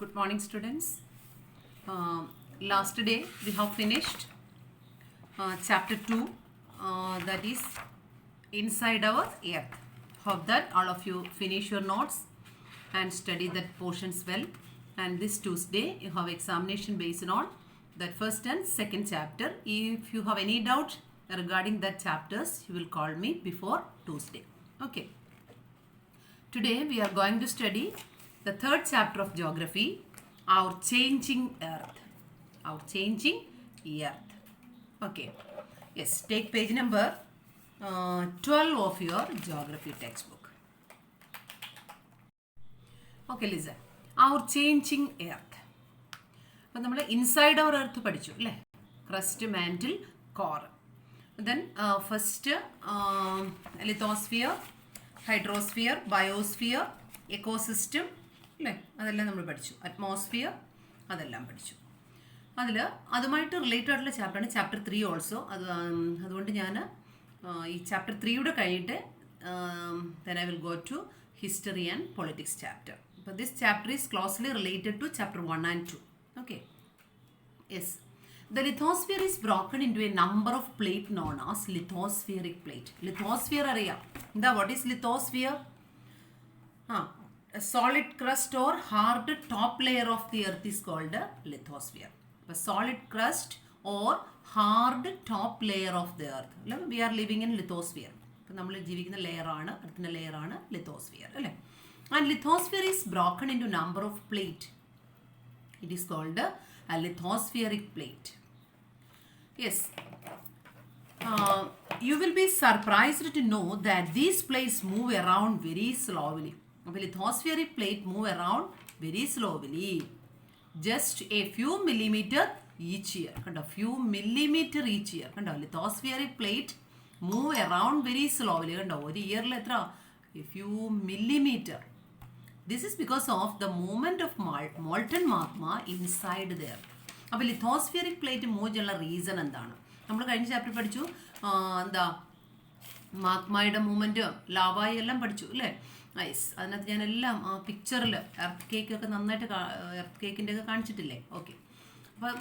Good morning, students. Last day we have finished chapter 2, that is inside our earth. Hope that all of you finish your notes and study that portions well. And this Tuesday you have examination based on that first and second chapter. If you have any doubt regarding that chapters, you will call me before Tuesday. Okay. Today we are going to study the third chapter of geography, our changing earth. Our changing earth. Okay. Yes, take page number 12 of your geography textbook. Okay, listen. Our changing earth. അപ്പോൾ നമ്മൾ inside അവർ earth പഠിച്ചു അല്ലേ, crest, mantle, core. Then first lithosphere, hydrosphere, biosphere, ecosystem അല്ലേ, അതെല്ലാം നമ്മൾ പഠിച്ചു. Atmosphere അതെല്ലാം പഠിച്ചു. അതുമായിട്ട് റിലേറ്റഡ് ആയിട്ടുള്ള ചാപ്റ്ററാണ് ചാപ്റ്റർ 3 ഓൾസോ. അതുകൊണ്ട് ഞാൻ ഈ ചാപ്റ്റർ 3 കഴിഞ്ഞിട്ട് then I will go to history and politics chapter. But this chapter is closely related to chapter 1 and 2. Okay. Yes. The lithosphere is broken into a number of plates known as lithospheric plate. Lithosphere അറിയാം. എന്താ, what is lithosphere? A solid crust or hard top layer of the earth is called a lithosphere. A solid crust or hard top layer of the earth. We are living in lithosphere. അപ്പോൾ നമ്മൾ ജീവിക്കുന്ന ലെയറാണ്, എർത്തിൻ്റെ ലെയറാണ് lithosphere അല്ലേ. And lithosphere is broken into number of plate. It is called a lithospheric plate. Yes. You will be surprised to know that these plates move around very slowly. The lithospheric plate move around very slowly. Just a few millimeter each year. Few millimeter each year. Lithospheric plate move around very slowly. One year a few millimeter. This is because of the movement of molten magma inside there. അപ്പോൾ lithospheric plate move ചെയ്യാനുള്ള reason എന്താണ്? നമ്മൾ കഴിഞ്ഞ chapter പഠിച്ചു, എന്താ മാഗ്മയുടെ movement, ലാവായി എല്ലാം പഠിച്ചു അല്ലേ. ഐസ് അതിനകത്ത് ഞാനെല്ലാം ആ പിക്ചറിൽ എർത്ത് കേക്കൊക്കെ നന്നായിട്ട് എർത്ത് കേക്കിൻ്റെ ഒക്കെ കാണിച്ചിട്ടില്ലേ. ഓക്കെ. അപ്പം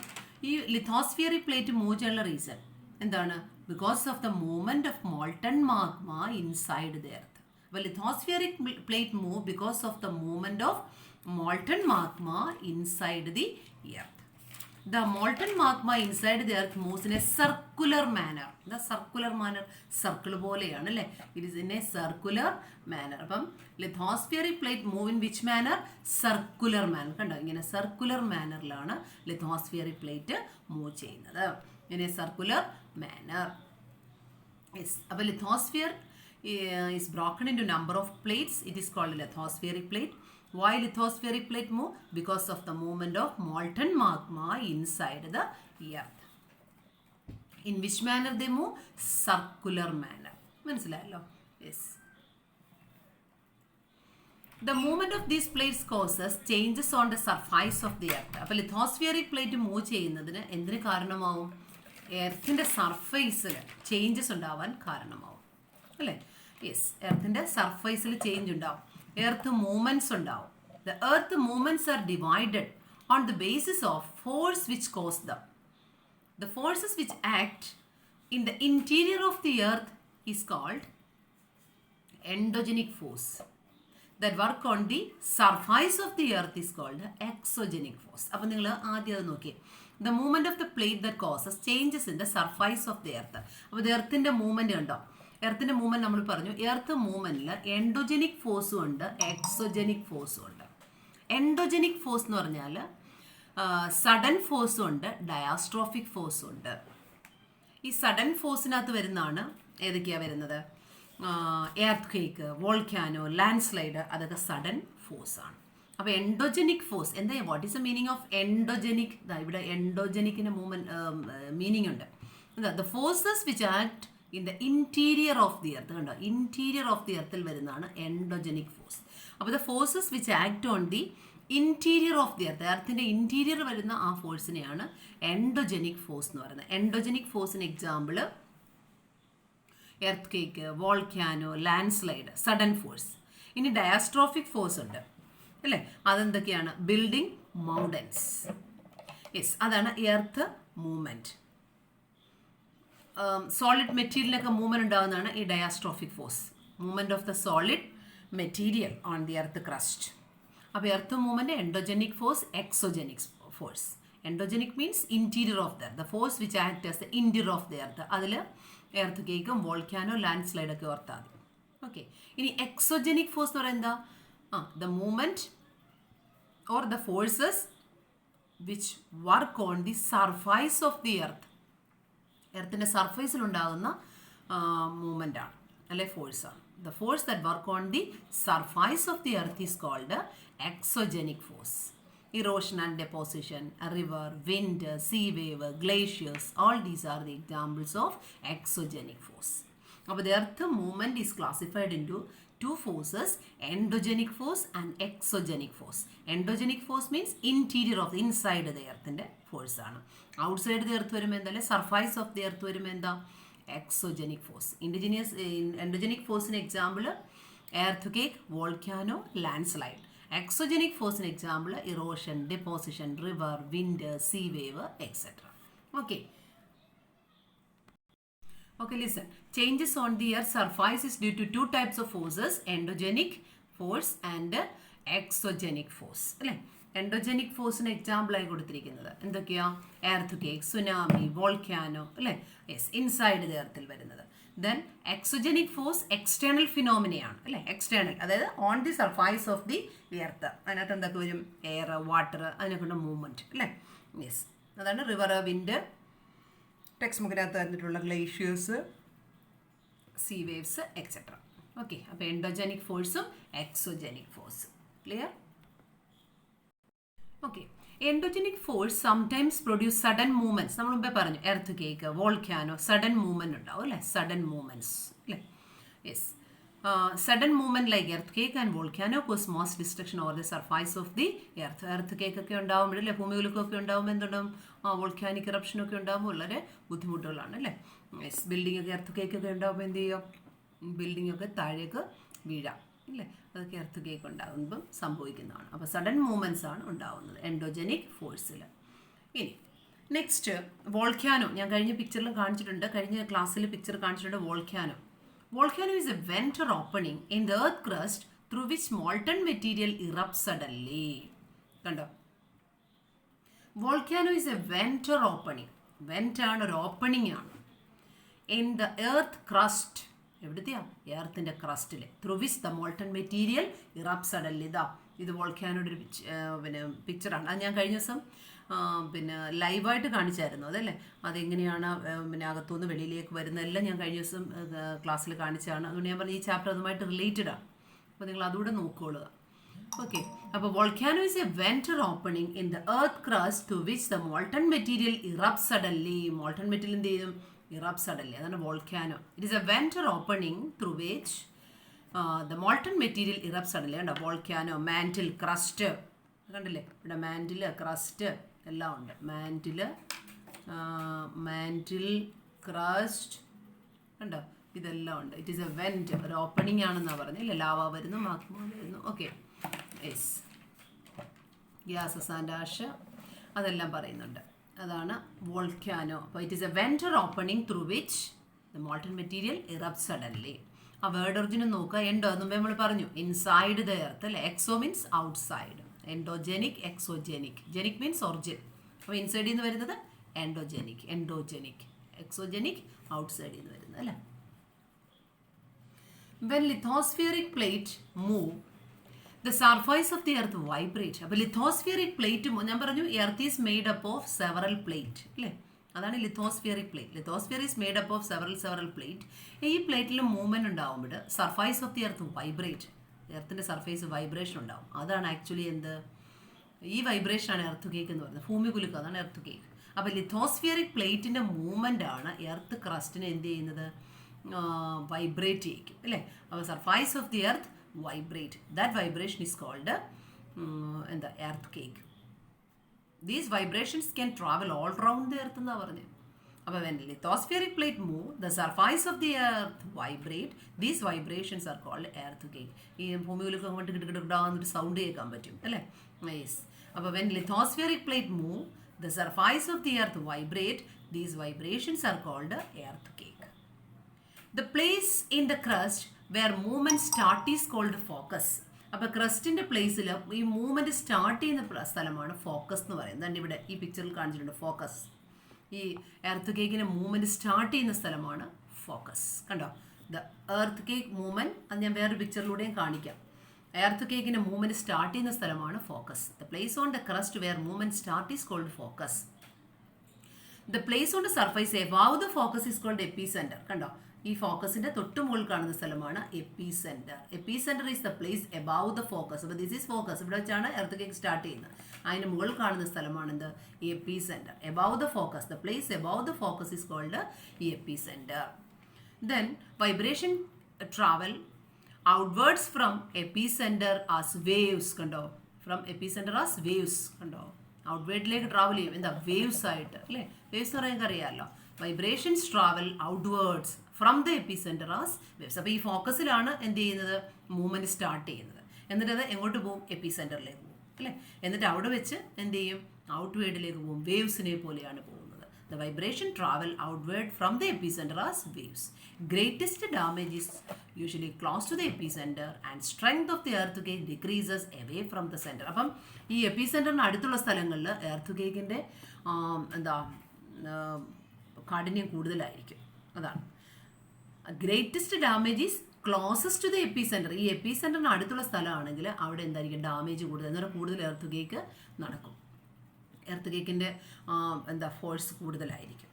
ഈ ലിത്തോസ്ഫിയറിക് പ്ലേറ്റ് മൂവ് ചെയ്യാനുള്ള റീസൺ എന്താണ്? Because of the movement of molten magma inside the earth. അപ്പോൾ lithospheric plate move because of the movement of molten magma inside the earth. The molten magma inside the earth moves in a circular manner. The circular manner, circle പോലെയാണ് അല്ലേ. It is in a circular manner. അപ്പം lithospheric plate move in which manner? Circular manner. കണ്ടോ, ഇങ്ങനെ circular mannerലാണ് lithospheric plate move ചെയ്യുന്നത്. In a circular manner. Yes. അപ്പോൾ lithosphere is broken into number of plates. It is called lithospheric plate. Why lithospheric plate move? Because of the movement of molten magma inside the earth. In which manner they move? Circular manner. മനസ്സിലായല്ലോ. Yes. The movement of these plates causes changes on the surface of the earth. അപ്പോൾ lithospheric plate move ചെയ്യുന്നതിന് എന്തിന് കാരണമാവും? എർത്തിൻ്റെ സർഫേസിൽ changes ഉണ്ടാവാൻ കാരണമാവും അല്ലേ. Yes, എർത്തിൻ്റെ സർഫേസിൽ ചേഞ്ച് ഉണ്ടാവും. Earth movements ഉണ്ടാവും. The earth movements are divided on the basis of force which cause them. The forces which act in the interior of the earth is called endogenic force. That work on the surface of the earth is called exogenic force. അപ്പോൾ നിങ്ങൾ ആദ്യം അത് നോക്കിയേ. The movement of the plate that causes changes in the surface of the earth. അപ്പോൾ ഇത് എർത്തിൻ്റെ movement ഉണ്ടോ? എർത്തിൻ്റെ movement നമ്മൾ പറഞ്ഞു, എർത്ത് മൂവ്മെൻറ്റിൽ എൻഡോജനിക് ഫോഴ്സും ഉണ്ട്, എക്സോജനിക് ഫോഴ്സും ഉണ്ട്. എൻഡോജനിക് ഫോഴ്സ് എന്ന് പറഞ്ഞാൽ സഡൻ ഫോഴ്സും ഉണ്ട്, ഡയാസ്ട്രോഫിക് ഫോഴ്സും ഉണ്ട്. ഈ സഡൻ ഫോഴ്സിനകത്ത് വരുന്നതാണ് ഏതൊക്കെയാണ് വരുന്നത്? Earthquake, volcano, landslide, അതൊക്കെ സഡൻ ഫോഴ്സാണ്. അപ്പോൾ എൻഡോജനിക് ഫോഴ്സ് എന്താ? What is the meaning of endogenic? ഇവിടെ എൻഡോജനിക്കിൻ്റെ മീനിങ് ഉണ്ട്. എന്താ? The forces which act in the interior of the earth. കണ്ടോ, ഇൻറ്റീരിയർ ഓഫ് ദി എർത്തിൽ വരുന്നതാണ് എൻഡോജനിക് ഫോഴ്സ്. അപ്പോൾ the forces which act on the interior of the earth, എർത്തിൻ്റെ interior വരുന്ന ആ ഫോഴ്സിനെയാണ് എൻഡോജനിക് ഫോഴ്സ് എന്ന് പറയുന്നത്. എൻഡോജനിക് ഫോഴ്സിന് example earthquake, volcano, landslide, sudden force. ഇനി ഡയാസ്ട്രോഫിക് ഫോഴ്സ് ഉണ്ട് അല്ലേ. അതെന്തൊക്കെയാണ്? Building mountains. യെസ്, അതാണ് എർത്ത് മൂവ്മെൻറ്റ്. സോളിഡ് മെറ്റീരിയലിനൊക്കെ മൂവ്മെൻറ്റ് ഉണ്ടാകുന്നതാണ് ഈ diastrophic force, movement of the solid material on the earth crust. അപ്പോൾ earth movement endogenic force, exogenic force. Endogenic means interior of the earth, the force which act as the interior of the earth. അതിൽ earth കേക്കും volcano ലാൻഡ് സ്ലൈഡൊക്കെ ഓർത്താൽ മതി. Okay, ഇനി exogenic force എന്ന് പറയുന്നത് എന്താ? The movement or the forces which work on the surface of the earth. എർത്തിൻ്റെ സർഫേസിലുണ്ടാകുന്ന മൂവ്മെൻ്റ് ആണ്, അല്ലെ ഫോഴ്സാണ്. The force that work on the surface of the earth is called exogenic force. Erosion and deposition, a river, wind, sea wave, glaciers, all these are the examples of exogenic force. Now the earth movement is classified into two forces, endogenic force and exogenic force. Endogenic force means interior of the inside the earth inde force aanu. Outside the earth varumbol endale surface of the earth varumbol endha exogenic force. Endogenic force in example earthquake, volcano, landslide. Exogenic force in example erosion, deposition, river, wind, sea wave, etc. Okay. Okay, listen. Changes on the earth's surface is due to two types of forces, endogenic force and exogenic force. Endogenic force in example ആയി കൊടുത്തിരിക്കുന്നത് എന്തൊക്കെയാ? Earth tsunami, volcano, അല്ലേ? Yes, inside the എർത്തിൽ വരുന്നത്. Then exogenic force external ഫിനോമിനയാണ്, അല്ലേ? External, അതായത് on the surface of the earth. അതിനകത്ത് എന്തൊക്കെ വരും? എയർ, വാട്ടർ, അതിനെക്കൊണ്ട് മൂവ്മെൻറ്റ്, അല്ലേ? യെസ്, അതാണ് റിവർ, വിൻഡ്, ടെക്സ്റ്റ് ബുക്കിനകത്ത് തന്നിട്ടുള്ള glaciers, sea waves, etcetera. Okay, അപ്പോൾ എൻഡോജനിക് ഫോഴ്സും എക്സോജനിക് ഫോഴ്സും clear? Okay, endogenic force sometimes produce sudden movements. നമ്മൾ മുമ്പേ പറഞ്ഞു earthquake, volcano, sudden movement ഉണ്ടാവും, അല്ലേ? സഡൻ മൂവ്മെൻറ്റ്സ്, അല്ലേ? Yes, sudden movement like earthquake and volcano cause mass destruction over the surface of the earth. എർത്ത് കേക്കൊക്കെ ഉണ്ടാകുമ്പോഴല്ലേ, ഭൂമികുലുക്കമൊക്കെ ഉണ്ടാകുമ്പോൾ എന്തുണ്ടാവും? വോൾക്കാനിക് ഇറപ്ഷനൊക്കെ ഉണ്ടാകുമ്പോൾ വളരെ ബുദ്ധിമുട്ടുകളാണ്, അല്ലേ? യെസ്, ബിൽഡിംഗ് ഒക്കെ എർത്ത് കേക്കൊക്കെ ഉണ്ടാകുമ്പോൾ എന്ത് ചെയ്യും? ബിൽഡിംഗ് ഒക്കെ താഴേക്ക് വീഴാം, അല്ലേ? അതൊക്കെ എർത്ത് കേക്ക് ഉണ്ടാകുമ്പം സംഭവിക്കുന്നതാണ്. അപ്പോൾ സഡൻ മൂവ്മെൻറ്റ്സ് ആണ് ഉണ്ടാകുന്നത് എൻഡോജനിക് ഫോഴ്സിൽ. ഇനി നെക്സ്റ്റ് വോൾക്കാനോ. ഞാൻ കഴിഞ്ഞ പിക്ചറിലും കാണിച്ചിട്ടുണ്ട്, കഴിഞ്ഞ ക്ലാസ്സിൽ പിക്ചർ കാണിച്ചിട്ടുണ്ട് volcano. Volcano is a vent or opening in the earth crust through which molten material erupts suddenly. കണ്ടോ? Volcano is a vent or opening. Vent ആണ്, ഒരു ഓപ്പണിംഗ് ആണ്. In the earth crust, എവിടുത്തെയാ? എർത്തിൻ്റെ ക്രസ്റ്റിൽ. Through which the molten material erupt suddenly. ഇത് വോൾക്കാനോയുടെ ഒരു പിക്ചറാണ്. അത് ഞാൻ കഴിഞ്ഞ ദിവസം ലൈവായിട്ട് കാണിച്ചായിരുന്നു, അതല്ലേ? അതെങ്ങനെയാണ് അകത്തുനിന്ന് വെളിയിലേക്ക് വരുന്നതെല്ലാം ഞാൻ കഴിഞ്ഞ ദിവസം ക്ലാസ്സിൽ കാണിച്ചതാണ്. അതുകൊണ്ട് ഞാൻ പറഞ്ഞു ഈ ചാപ്റ്റർ അതുമായിട്ട് റിലേറ്റഡ് ആണ്, അപ്പോൾ നിങ്ങൾ അതുകൂടെ നോക്കിക്കൊള്ളുക. ഓക്കെ, അപ്പോൾ volcano is a vent or opening in the earth crust to which the molten material erupt suddenly. Molten material എന്ത് ചെയ്യും? Erupt suddenly. അതാണ് volcano. It is a vent or opening through which the molten material erupt suddenly. കണ്ടോ? Volcano, mantle, crust, കണ്ടില്ലേ? ഇവിടെ mantle, crest എല്ലാം ഉണ്ട്. Mantle, crest, കണ്ടോ? ഇതെല്ലാം ഉണ്ട്. ഇറ്റ് ഈസ് എ വെൻറ്റ്, ഒരു ഓപ്പണിംഗ് ആണെന്നാണ് പറഞ്ഞില്ലേ? ലാവ വരുന്നു, മാഗ്മ വരുന്നു. Okay, yes, gases and ash, അതെല്ലാം പറയുന്നുണ്ട്. അതാണ് വോൾക്കാനോ. അപ്പോൾ it is a vent or opening through which the molten material erupt suddenly. ആ വേർഡ് ഒറിജിനും നോക്കുക. എൻഡോ മുമ്പേ നമ്മൾ പറഞ്ഞു ഇൻസൈഡ് ദ എർത്ത്, അല്ലേ? Exo means outside, endogenic, exogenic. Genic means origin. അപ്പോൾ ഇൻസൈഡിൽ നിന്ന് വരുന്നത് എൻഡോജനിക്, എക്സോജനിക് ഔട്ട്സൈഡിൽ നിന്ന് വരുന്നത്, അല്ലേ? When lithospheric plate move, the surface of the earth vibrate. അപ്പോൾ ലിത്തോസ്ഫിയറിക് പ്ലേറ്റ്, ഞാൻ പറഞ്ഞു earth is made up of several plate, അല്ലേ? അതാണ് lithospheric plate. Lithosphere is made up of several plate. ഈ പ്ലേറ്റിൽ മൂവ്മെൻറ്റ് ഉണ്ടാകുമ്പോൾ surface of the earth vibrate. എർത്തിൻ്റെ surface vibration ഉണ്ടാവും. അതാണ് ആക്ച്വലി എന്ത്? ഈ വൈബ്രേഷനാണ് എർത്ത് കേക്ക് എന്ന് പറയുന്നത്. ഭൂമി കുലുക്ക്, അതാണ് എർത്ത് കേക്ക്. അപ്പോൾ ലിത്തോസ്ഫിയറിക് പ്ലേറ്റിൻ്റെ മൂവ്മെൻ്റ് ആണ് എർത്ത് ക്രസ്റ്റിനെ എന്ത് ചെയ്യുന്നത്? വൈബ്രേറ്റ് ചെയ്യിക്കും, അല്ലേ? അപ്പോൾ surface of the earth vibrate. That vibration is called എന്താ? Earthquake. These vibrations can travel all round the earth എന്നാണ് പറഞ്ഞത്. അപ്പോൾ when lithospheric plate move, the surface of the earth vibrate. These vibrations are called earthquake. ഈ ഭൂമിയിലൊക്കെ അങ്ങോട്ട് കിട്ടുകിട്ടാന്നൊരു sound കേൾക്കാൻ പറ്റും, അല്ലേ? Yes. അപ്പോൾ when lithospheric plate move, the surface of the earth vibrate. These vibrations are called earthquake. The place in the crust where movement start is called focus. അപ്പോൾ ക്രസ്റ്റിൻ്റെ പ്ലേസിൽ ഈ movement start ചെയ്യുന്ന സ്ഥലമാണ് ഫോക്കസ് എന്ന് പറയുന്നത്. തന്നെ ഇവിടെ ഈ പിക്ചറിൽ കാണിച്ചിട്ടുണ്ട് ഫോക്കസ്. ഈ എർത്ത് കേക്കിൻ്റെ മൂവ്മെൻറ്റ് സ്റ്റാർട്ട് ചെയ്യുന്ന സ്ഥലമാണ് ഫോക്കസ്. കണ്ടോ, ദ എർത്ത് കേക്ക് മൂവ്മെൻറ്റ്, അത് ഞാൻ വേറൊരു പിക്ചറിലൂടെയും കാണിക്കാം. എർത്ത് കേക്കിൻ്റെ മൂവ്മെൻറ്റ് സ്റ്റാർട്ട് ചെയ്യുന്ന സ്ഥലമാണ് focus. The place on the crust where movement start is called focus. The place on the surface above the focus is called epicenter. കണ്ടോ, ഈ ഫോക്കസിന്റെ തൊട്ട് മുകളിൽ കാണുന്ന സ്ഥലമാണ് epicenter. Epicenter is the place above the focus. അപ്പോൾ this is focus. ഇവിടെ വെച്ചാണ് എർത്ത് കേക്ക് സ്റ്റാർട്ട് ചെയ്യുന്നത്. അതിന് മുകളിൽ കാണുന്ന സ്ഥലമാണ് എന്ത്? Epicentre. Above the focus, the place above the focus is called epicentre. Then vibration travel outwards from epicentre as waves. കണ്ടോ, ഫ്രം എപ്പിസെന്റർ ആസ് വേവ്സ്. കണ്ടോ, ഔട്ട്വേർഡിലേക്ക് ട്രാവൽ ചെയ്യും. എന്താ? വേവ്സ് ആയിട്ട് അല്ലേ? വേവ്സ് എന്ന് പറയാൻ അറിയാമല്ലോ. Vibrations travel outwards from the epicentre as waves. അപ്പോൾ ഈ ഫോക്കസിലാണ് എന്ത് ചെയ്യുന്നത്? മൂവ്മെൻറ്റ് സ്റ്റാർട്ട് ചെയ്യുന്നത്. എന്നിട്ട് അത് എങ്ങോട്ട് പോകും? എപ്പിസെന്ററിലേക്ക് പോകും അല്ലേ? എന്നിട്ട് അവിടെ വെച്ച് എന്ത് ചെയ്യും? ഔട്ട്വേർഡിലേക്ക് പോകും. വേവ്സിനെ പോലെയാണ് പോകുന്നത്. The vibration travel outward from the epicentre as waves. Greatest damage is usually close to the epicentre and strength of the earthquake decreases away from the centre. അപ്പം ഈ എപ്പിസെന്ററിന് അടുത്തുള്ള സ്ഥലങ്ങളിൽ എർത്ത് കേക്കിൻ്റെ എന്താ കാഠിന്യം കൂടുതലായിരിക്കും. അതാണ്. Greatest damage is closest to the epicentre. ഈ എപ്പിസെന്ററിന് അടുത്തുള്ള സ്ഥലമാണെങ്കിൽ അവിടെ എന്തായിരിക്കും? ഡാമേജ് കൂടുതൽ. എന്നാൽ കൂടുതൽ എർത്ത് കേക്ക് നടക്കും. എർത്ത് കേക്കിൻ്റെ എന്താ ഫോഴ്സ് കൂടുതലായിരിക്കും.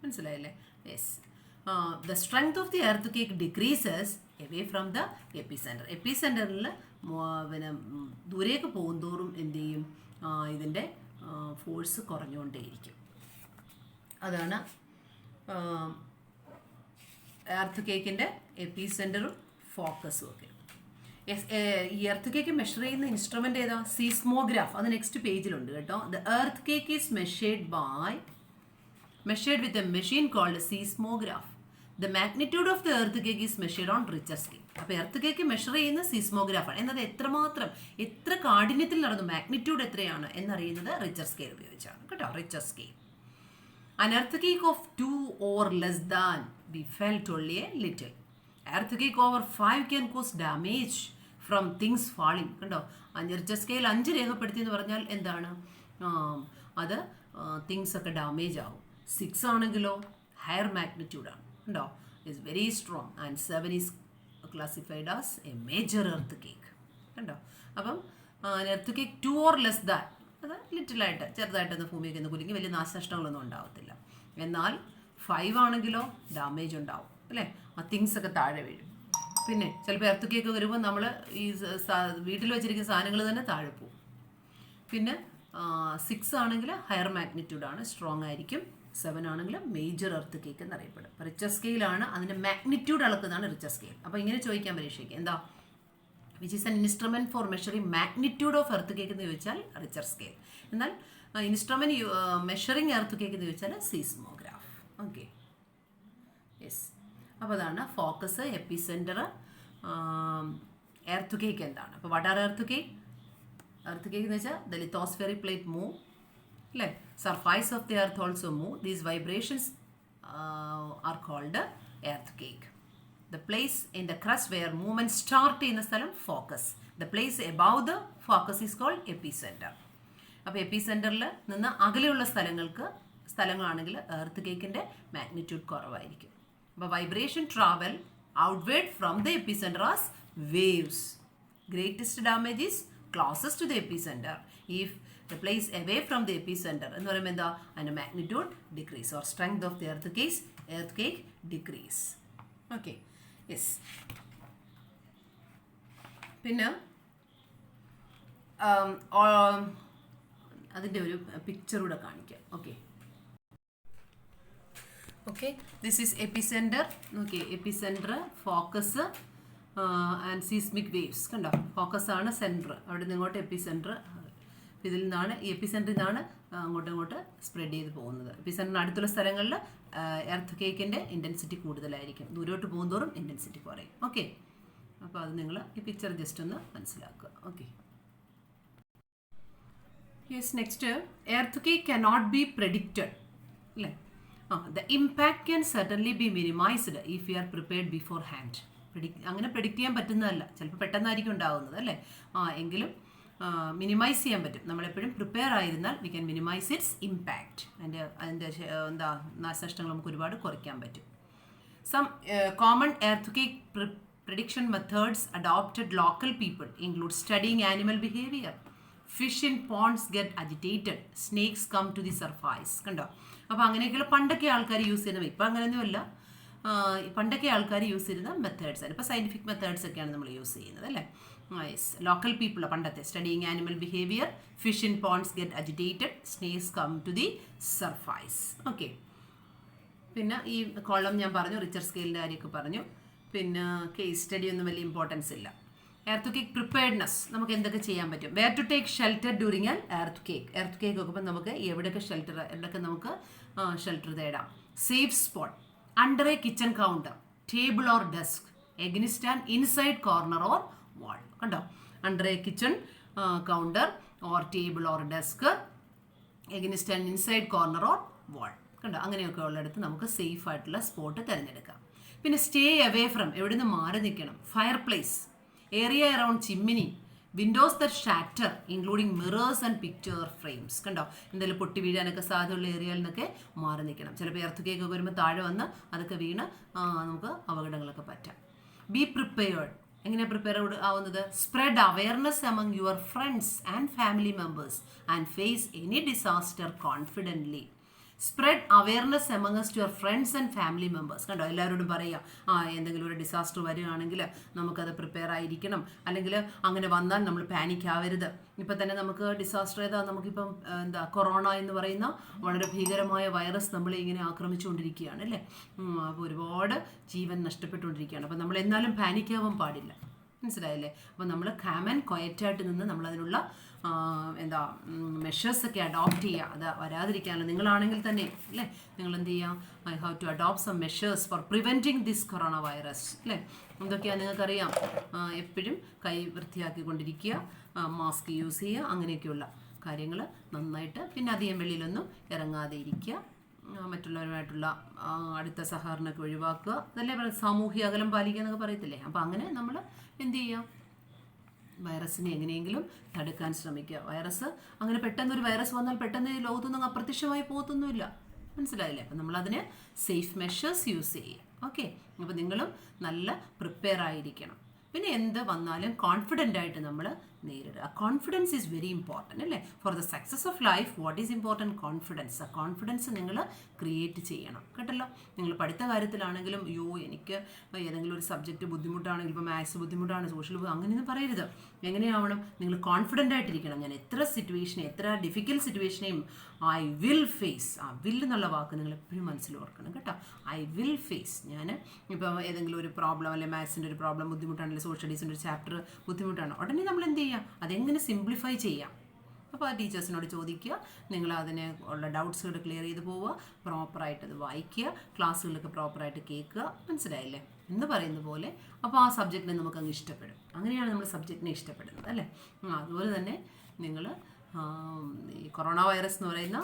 മനസ്സിലായില്ലേ? Yes. The strength of the earthquake decreases away from the epicenter. എപ്പിസെന്ററിൽ പിന്നെ ദൂരേക്ക് പോകും തോറും എന്ത് ചെയ്യും? ഇതിൻ്റെ ഫോഴ്സ് കുറഞ്ഞുകൊണ്ടേയിരിക്കും. അതാണ് എർത്ത് കേക്കിൻ്റെ എപ്പിസെന്ററും ഫോക്കസും ഒക്കെ. ഈ എർത്ത് കേക്ക് മെഷർ ചെയ്യുന്ന ഇൻസ്ട്രുമെൻ്റ് ഏതാ? സീസ്മോഗ്രാഫ്. അത് നെക്സ്റ്റ് പേജിലുണ്ട് കേട്ടോ. The earthquake is measured with a machine called seismograph. The magnitude of the earthquake is measured on Richter scale. അപ്പോൾ എർത്ത് കേക്ക് മെഷർ ചെയ്യുന്ന സീസ്മോഗ്രാഫാണ്. എന്നത് എത്രമാത്രം, എത്ര കാഠിന്യത്തിൽ നടന്നു, മാഗ്നിറ്റ്യൂഡ് എത്രയാണ് എന്നറിയുന്നത് റിച്ചർ സ്കെയിൽ ഉപയോഗിച്ചാണ് കേട്ടോ. Richer scale. An earthquake of 2 or less than be felt only a little. Earthquake over 5 can cause damage from things falling. കണ്ടോ, റിച്ചർ സ്കെയിൽ 5 രേഖപ്പെടുത്തി എന്ന് പറഞ്ഞാൽ എന്താണ്? അത് തിങ്സ് ഒക്കെ ഡാമേജ് ആവും. 6 ആണെങ്കിലോ ഹയർ മാഗ്നിറ്റ്യൂഡാണ്. കണ്ടോ, is very strong. And 7 is classified as A major earth cake. കണ്ടോ, അപ്പം earth cake 2 or less than, അത് ലിറ്റിലായിട്ട് ചെറുതായിട്ടൊന്ന് ഭൂമിയൊക്കെ ഒന്ന് കുലുങ്ങി വലിയ നാശനഷ്ടങ്ങളൊന്നും ഉണ്ടാവത്തില്ല. എന്നാൽ 5 ആണെങ്കിലോ ഡാമേജ് ഉണ്ടാവും അല്ലേ? ആ തിങ്സ് ഒക്കെ താഴെ വീഴും. പിന്നെ ചിലപ്പോൾ എർത്ത് കേക്ക് വരുമ്പോൾ നമ്മൾ ഈ വീട്ടിൽ വെച്ചിരിക്കുന്ന സാധനങ്ങൾ തന്നെ താഴെ പോകും. പിന്നെ 6 ആണെങ്കിൽ ഹയർ മാഗ്നിറ്റ്യൂഡാണ്, സ്ട്രോങ് ആയിരിക്കും. 7 ആണെങ്കിൽ മേജർ എർത്ത് കേക്ക് എന്നറിയപ്പെടും. റിച്ചർ സ്കെയിലാണ് അതിൻ്റെ മാഗ്നിറ്റ്യൂഡ് അളക്കുന്നതാണ് റിച്ചർ സ്കെയിൽ. അപ്പോൾ ഇങ്ങനെ ചോദിക്കാൻ പരീക്ഷയ്ക്ക് എന്താ? Which is N instrument for measuring magnitude of earth cake എന്ന് ചോദിച്ചാൽ റിച്ചർ സ്കെയിൽ. എന്നാൽ ഇൻസ്ട്രുമെൻറ്റ് മെഷറിംഗ് എർത്ത് കേക്ക് എന്ന് ചോദിച്ചാൽ സീസ്മോഗ്രാഫ്. Okay, yes. അപ്പോൾ അതാണ് ഫോക്കസ്, എപ്പിസെൻറ്റർ, എർത്ത് കേക്ക് എന്താണ്. അപ്പോൾ what are earthquake? Earthquake എന്ന് വെച്ചാൽ ദ ലിത്തോസ്ഫെറിക് പ്ലേറ്റ് മൂവ് അല്ലേ? Surface of the earth also move. These vibrations are called earthquake. The place in the crust where movement start ചെയ്യുന്ന സ്ഥലം focus. The place above the focus is called epicenter. അപ്പോൾ എപ്പിസെൻറ്ററിൽ നിന്ന് അകലെയുള്ള സ്ഥലങ്ങളാണെങ്കിൽ earth കേക്കിൻ്റെ magnitude കുറവായിരിക്കും. അപ്പോൾ vibration travel outward from the epicenter as waves. Greatest damage is closest to the epicenter. If the place away from the epicenter എന്ന് പറയുമ്പോൾ എന്താ? അതിൻ്റെ magnitude decrease or strength of the earthquake decrease. Okay, yes. പിന്നെ അതിൻ്റെ ഒരു picture കൂടെ കാണിക്കാം. Okay, this is epicenter. Okay, epicenter, focus and seismic waves. കണ്ടോ, ഫോക്കസ് ആണ് സെൻറ്റർ, അവിടെ നിന്ന് ഇങ്ങോട്ട് എപ്പിസെൻറ്റർ. ഇതിൽ നിന്നാണ്, ഈ എപ്പിസെൻറ്ററിൽ നിന്നാണ് അങ്ങോട്ട് സ്പ്രെഡ് ചെയ്ത് പോകുന്നത്. എപ്പിസെൻറ്ററിന് അടുത്തുള്ള സ്ഥലങ്ങളിൽ എർത്ത് കേക്കിൻ്റെ ഇൻറ്റൻസിറ്റി കൂടുതലായിരിക്കും. ദൂരോട്ട് പോകുന്തോറും ഇൻറ്റൻസിറ്റി കുറയും. ഓക്കെ, അപ്പോൾ അത് നിങ്ങൾ ഈ പിക്ചർ ജസ്റ്റ് ഒന്ന് മനസ്സിലാക്കുക. Okay, yes, next earthquake cannot be predicted അല്ലേ. The impact can certainly be minimized if you are prepared beforehand. അങ്ങനെ പ്രെഡിക്റ്റ് ചെയ്യാൻ പറ്റുന്നതല്ല, ചിലപ്പോൾ പെട്ടെന്നായിരിക്കും ഉണ്ടാകുന്നത് അല്ലേ. എങ്കിലും മിനിമൈസ് ചെയ്യാൻ പറ്റും. നമ്മളെപ്പോഴും പ്രിപ്പയർ ആയിരുന്നാൽ we can minimize its impact. അതിൻ്റെ എന്താ നാശനഷ്ടങ്ങൾ നമുക്ക് ഒരുപാട് കുറയ്ക്കാൻ പറ്റും. Some common earthquake prediction methods adopted local people include studying animal behavior. Fish in ponds get agitated. Snakes come to the surface. കണ്ടോ? അപ്പോൾ അങ്ങനെയൊക്കെയുള്ള പണ്ടൊക്കെ ആൾക്കാർ യൂസ് ചെയ്യുന്നത്, ഇപ്പം അങ്ങനെയൊന്നുമല്ല. പണ്ടൊക്കെ ആൾക്കാർ യൂസ് ചെയ്തിരുന്ന മെത്തേഡ്സ് ആണ്. ഇപ്പോൾ സയൻറ്റിഫിക് മെത്തേഡ്സ് ഒക്കെയാണ് നമ്മൾ യൂസ് ചെയ്യുന്നത് അല്ലേ. യെസ്, ലോക്കൽ പീപ്പിൾ പണ്ടത്തെ studying animal behaviour, fish in ponds get agitated, snakes come to the surface. Okay, പിന്നെ ഈ കോളം ഞാൻ പറഞ്ഞു, റിച്ചർ സ്കെയിലിൻ്റെ കാര്യമൊക്കെ പറഞ്ഞു. പിന്നെ കേസ് സ്റ്റഡി ഒന്നും വലിയ ഇമ്പോർട്ടൻസ് ഇല്ല. എർത്ത് പ്രിപ്പയർഡ്നെസ് നമുക്ക് എന്തൊക്കെ ചെയ്യാൻ പറ്റും. Where to take shelter during an earthquake ഒക്കെ നമുക്ക് എവിടെയൊക്കെ നമുക്ക് ഷെൽട്ടർ തേടാം. Safe spot under a kitchen counter, table or desk, against an inside corner or wall. കണ്ടോ? Under a kitchen counter or table or desk, against an inside corner or wall. കണ്ടോ? അങ്ങനെയൊക്കെ ഉള്ളിടത്ത് നമുക്ക് സേഫ് ആയിട്ടുള്ള spot തിരഞ്ഞെടുക്കാം. പിന്നെ stay away from, എവിടെ നിന്ന് മാറി നിൽക്കണം. Fireplace, area around chimney, windows that shatter including mirrors and picture frames. കണ്ടോ? എന്തെങ്കിലും പൊട്ടി വീഴാനൊക്കെ സാധ്യതയുള്ള ഏരിയയിൽ നിന്നൊക്കെ മാറി നിൽക്കണം. ചിലപ്പോൾ എർത്ത് കേക്കൊക്കെ വരുമ്പോൾ താഴെ വന്ന് അതൊക്കെ വീണ് നമുക്ക് അപകടങ്ങളൊക്കെ പറ്റാം. ബി പ്രിപ്പയർഡ്, എങ്ങനെയാണ് പ്രിപ്പയർ ആവുന്നത്. Spread awareness among your friends and family members and face any disaster confidently. Spread awareness amongst your friends and family members. കണ്ടോ? എല്ലാവരോടും പറയുക, എന്തെങ്കിലും ഒരു ഡിസാസ്റ്റർ വരികയാണെങ്കിൽ നമുക്കത് പ്രിപ്പയർ ആയിരിക്കണം, അല്ലെങ്കിൽ അങ്ങനെ വന്നാൽ നമ്മൾ പാനിക് ആവരുത്. ഇപ്പം തന്നെ നമുക്ക് ഡിസാസ്റ്റർ നമുക്കിപ്പം കൊറോണ എന്ന് പറയുന്ന വളരെ ഭീകരമായ വൈറസ് നമ്മളെ ഇങ്ങനെ ആക്രമിച്ചുകൊണ്ടിരിക്കുകയാണ് അല്ലേ. അപ്പോൾ ഒരുപാട് ജീവൻ നഷ്ടപ്പെട്ടുകൊണ്ടിരിക്കുകയാണ്. അപ്പം നമ്മൾ എന്നാലും പാനിക് ആവാൻ പാടില്ല. മനസ്സിലായില്ലേ? അപ്പോൾ നമ്മൾ കാം ആൻഡ് ക്വയറ്റായിട്ട് നിന്ന് നമ്മളതിനുള്ള മെഷേഴ്സൊക്കെ അഡോപ്റ്റ് ചെയ്യുക. അത് വരാതിരിക്കാനല്ലോ. നിങ്ങളാണെങ്കിൽ തന്നെ അല്ലേ, നിങ്ങൾ എന്ത് ചെയ്യുക, I have to adopt some measures for preventing this corona virus അല്ലേ. എന്തൊക്കെയാണ് നിങ്ങൾക്കറിയാം. എപ്പോഴും കൈ വൃത്തിയാക്കിക്കൊണ്ടിരിക്കുക, മാസ്ക് യൂസ് ചെയ്യുക, അങ്ങനെയൊക്കെയുള്ള കാര്യങ്ങൾ നന്നായിട്ട്. പിന്നെ അധികം വെളിയിലൊന്നും ഇറങ്ങാതെ ഇരിക്കുക, മറ്റുള്ളവരുമായിട്ടുള്ള അടുത്ത സഹകരണമൊക്കെ ഒഴിവാക്കുക. അതല്ലേ സാമൂഹ്യ അകലം പാലിക്കുക എന്നൊക്കെ പറയത്തില്ലേ. അപ്പോൾ അങ്ങനെ നമ്മൾ എന്ത് ചെയ്യുക, വൈറസിനെ എങ്ങനെയെങ്കിലും തടുക്കാൻ ശ്രമിക്കുക. വൈറസ് അങ്ങനെ പെട്ടെന്നൊരു വൈറസ് വന്നാൽ പെട്ടെന്ന് ഈ ലോകത്തൊന്നും അപ്രത്യക്ഷമായി പോകത്തൊന്നുമില്ല. മനസ്സിലായില്ലേ? അപ്പം നമ്മളതിന് സേഫ് മെഷേഴ്സ് യൂസ് ചെയ്യുക. ഓക്കെ, അപ്പോൾ നിങ്ങളും നല്ല പ്രിപ്പയർ ആയിരിക്കണം. പിന്നെ എന്ത് വന്നാലും കോൺഫിഡൻ്റ് ആയിട്ട് നമ്മൾ നേരിടുക. കോൺഫിഡൻസ് ഈസ് വെരി ഇമ്പോർട്ടൻ്റ് അല്ലേ. For the success of life what is important? Confidence. ആ കോൺഫിഡൻസ് നിങ്ങൾ ക്രിയേറ്റ് ചെയ്യണം കേട്ടല്ലോ. നിങ്ങൾ പഠിത്ത കാര്യത്തിലാണെങ്കിലും എനിക്ക് ഏതെങ്കിലും ഒരു സബ്ജക്റ്റ് ബുദ്ധിമുട്ടാണെങ്കിൽ, ഇപ്പോൾ മാത്സ് ബുദ്ധിമുട്ടാണ്, സോഷ്യൽ അങ്ങനെയൊന്നും പറയരുത്. എങ്ങനെയാവണം? നിങ്ങൾ കോൺഫിഡൻ്റ് ആയിട്ടിരിക്കണം. ഞാൻ എത്ര ഡിഫിക്കൽട്ട് സിറ്റുവേഷനെയും ഐ വിൽ ഫേസ്. ആ വിൽ എന്നുള്ള വാക്ക് നിങ്ങൾ എപ്പോഴും മനസ്സിൽ ഓർക്കണം കേട്ടോ. I will face. ഞാൻ ഇപ്പോൾ ഏതെങ്കിലും ഒരു പ്രോബ്ലം, അല്ലെങ്കിൽ മാത്സിൻ്റെ ഒരു പ്രോബ്ലം ബുദ്ധിമുട്ടാണെങ്കിൽ, സോഷ്യൽ സ്റ്റഡീസിൻ്റെ ഒരു ചാപ്റ്റർ ബുദ്ധിമുട്ടാണ്, ഉടനെ നമ്മൾ എന്ത് ചെയ്യുക, അതെങ്ങനെ സിംപ്ലിഫൈ ചെയ്യാം. അപ്പോൾ ആ ടീച്ചേഴ്സിനോട് ചോദിക്കുക, നിങ്ങൾ അതിനെ ഉള്ള ഡൗട്ട്സുകൾ ക്ലിയർ ചെയ്ത് പോവുക, പ്രോപ്പറായിട്ട് അത് വായിക്കുക, ക്ലാസ്സുകളൊക്കെ പ്രോപ്പറായിട്ട് കേൾക്കുക. മനസ്സിലായില്ലേ എന്ന് പറയുന്ന പോലെ. അപ്പോൾ ആ സബ്ജക്റ്റിനെ നമുക്കങ്ങ് ഇഷ്ടപ്പെടും. അങ്ങനെയാണ് നമ്മൾ സബ്ജക്റ്റിനെ ഇഷ്ടപ്പെടുന്നത് അല്ലേ. അതുപോലെ തന്നെ നിങ്ങൾ ഈ കൊറോണ വൈറസ് എന്ന് പറയുന്ന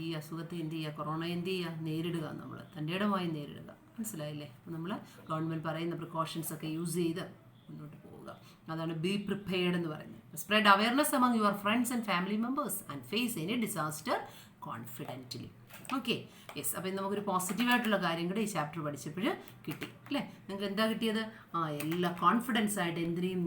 ഈ അസുഖത്തെ എന്ത് ചെയ്യുക, കൊറോണ എന്ത് ചെയ്യുക, നേരിടുക. നമ്മൾ തൻ്റെടമായി നേരിടുക. മനസ്സിലായില്ലേ? നമ്മൾ ഗവൺമെൻറ് പറയുന്ന പ്രിക്കോഷൻസൊക്കെ യൂസ് ചെയ്ത് മുന്നോട്ട് പോവുക. അതാണ് ബി പ്രിപ്പയർഡ് എന്ന് പറയുന്നത്. Spread awareness among your friends and family members and face any disaster confidently. Okay, yes. അപ്പോൾ നമുക്കൊരു പോസിറ്റീവായിട്ടുള്ള കാര്യം കൂടെ ഈ ചാപ്റ്റർ പഠിച്ചപ്പോൾ കിട്ടി അല്ലേ. നിങ്ങൾക്ക് എന്താ കിട്ടിയത്? എല്ലാ കോൺഫിഡൻസ് ആയിട്ട് എന്തിനേയും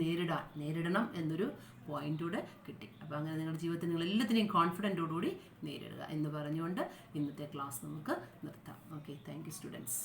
നേരിടണം എന്നൊരു പോയിൻ്റൂടെ കിട്ടി. അപ്പോൾ അങ്ങനെ നിങ്ങളുടെ ജീവിതത്തിൽ നിങ്ങൾ എല്ലാത്തിനെയും കോൺഫിഡൻറ്റോടുകൂടി നേരിടുക എന്ന് പറഞ്ഞുകൊണ്ട് ഇന്നത്തെ ക്ലാസ് നമുക്ക് നിർത്താം. Okay, thank you students.